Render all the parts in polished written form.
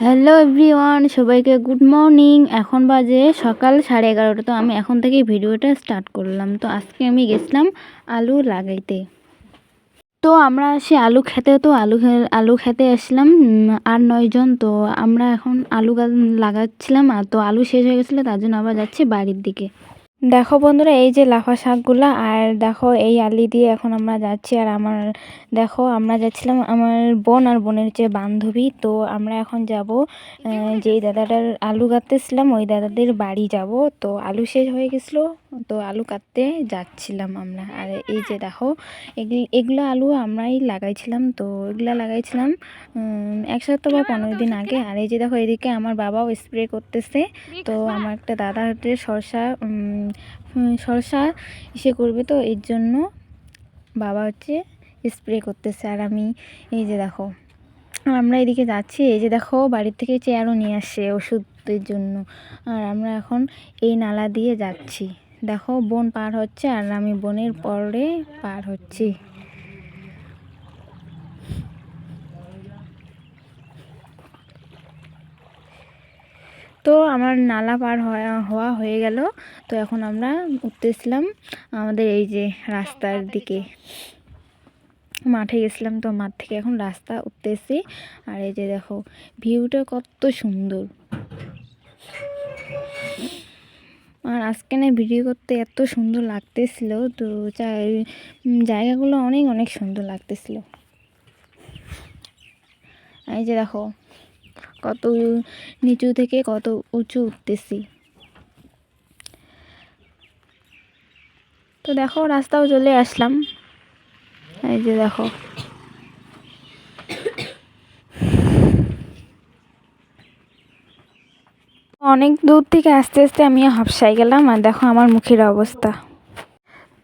Hello everyone, সবাইকে good morning. এখন বাজে সকাল 11:30। তো আমি এখন থেকেই ভিডিওটা স্টার্ট করলাম। তো আজকে আমি গেছিলাম আলু লাগাইতে। তো আমরা আসি আলু খেতে। তো আলু খেতে আসলাম 8-9 জন। তো আমরা এখন আলু লাগাচ্ছিলাম। তো আলু শেষ হয়ে গেছিলো, তার জন্য আবার যাচ্ছি বাড়ির দিকে। দেখো বন্ধুরা, এই যে লাফা শাকগুলা, আর দেখো এই আলি দিয়ে এখন আমরা যাচ্ছি। আর দেখো আমরা যাচ্ছিলাম আমার বোন আর বোনের যে বান্ধবী। তো আমরা এখন যাব যেই দাদাটার আলু কাটতেছিলাম ওই দাদাদের বাড়ি যাব। তো আলু শেষ হয়ে গেছিলো, তো আলু কাটতে যাচ্ছিলাম আমরা। আর এই যে দেখো এগুলো আলু আমরাই লাগাইছিলাম। তো এগুলা লাগাইছিলাম 1 সপ্তাহ বা 15 দিন আগে। আর এই যে দেখো এদিকে আমার বাবাও স্প্রে করতেছে। তো আমার একটা দাদা হাতে সরষা ইসে করবে, তো এর জন্য বাবা স্প্রে করতেছে। আর আমি এই যে দেখো আমরা এদিকে যাচ্ছি। এই যে দেখো বাড়ির থেকে চেয়ারও নিয়ে আসছে ওষুধের জন্য। আর আমরা এখন এই নালা দিয়ে যাচ্ছি। দেখো বোন পার হচ্ছে আর আমি বোনের পরে পার হচ্ছি। তো আমার নালা পার হওয়া হয়ে গেল। তো এখন আমরা উঠতেছিলাম আমাদের এই যে রাস্তার দিকে। মাঠে গেছিলাম, তো মাঠ থেকে এখন রাস্তা উঠতেছি। আর এই যে দেখো ভিউটা কত সুন্দর। আর আজকে না ভিডিও করতে এত সুন্দর লাগতেছিল। তো জায়গাগুলো অনেক অনেক সুন্দর লাগতেছিল। এই যে দেখো কত নিচু থেকে কত উঁচু উঠতেছি। তো দেখো রাস্তাও চলে আসলাম। এই যে দেখো অনেক দূর থেকে আস্তে আস্তে আমি হাঁপসাই গেলাম। আর দেখো আমার মুখের অবস্থা।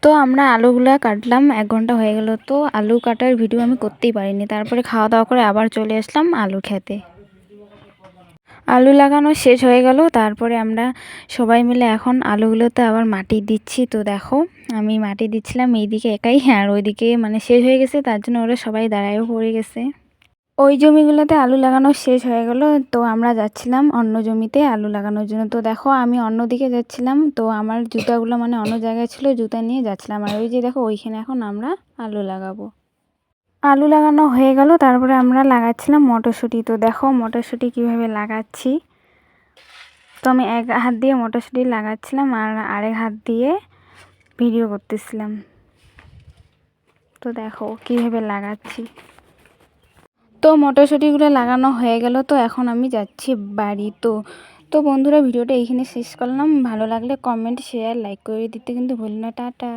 তো আমরা আলুগুলা কাটলাম, 1 ঘন্টা হয়ে গেল। তো আলু কাটার ভিডিও আমি করতেই পারিনি। তারপরে খাওয়া দাওয়া করে আবার চলে আসলাম আলু খেতে। আলু লাগানো শেষ হয়ে গেল। তারপরে আমরা সবাই মিলে এখন আলুগুলোতে আবার মাটি দিচ্ছি। তো দেখো আমি মাটি দিচ্ছিলাম এইদিকে একাই, আর ওইদিকে মানে শেষ হয়ে গেছে, তার জন্য ওরা সবাই দাঁড়ায়ও পড়ে গেছে। ওই জমিগুলোতে আলু লাগানো শেষ হয়ে গেল। তো আমরা যাচ্ছিলাম অন্য জমিতে আলু লাগানোর জন্য। তো দেখো আমি অন্য দিকে যাচ্ছিলাম। তো আমার জুতাগুলো মানে অন্য জায়গায় ছিল, জুতা নিয়ে যাচ্ছিলাম। আর ওই যে দেখো ওইখানে এখন আমরা আলু লাগাবো। আলু লাগানো হয়ে গেল। তারপরে আমরা লাগাচ্ছিলাম মটরশুঁটি। তো দেখো মটরশুঁটি কীভাবে লাগাচ্ছি। তো আমি এক হাত দিয়ে মটরশুঁটি লাগাচ্ছিলাম আর আরেক হাত দিয়ে ভিডিও করতেছিলাম। তো দেখো কীভাবে লাগাচ্ছি। তো মটরশুঁটিগুলো লাগানো হয়ে গেল। তো এখন আমি যাচ্ছি বাড়ি। তো বন্ধুরা ভিডিওটা এইখানে শেষ করলাম। ভালো লাগলে কমেন্ট শেয়ার লাইক করে দিতে কিন্তু ভুল না। টাটা।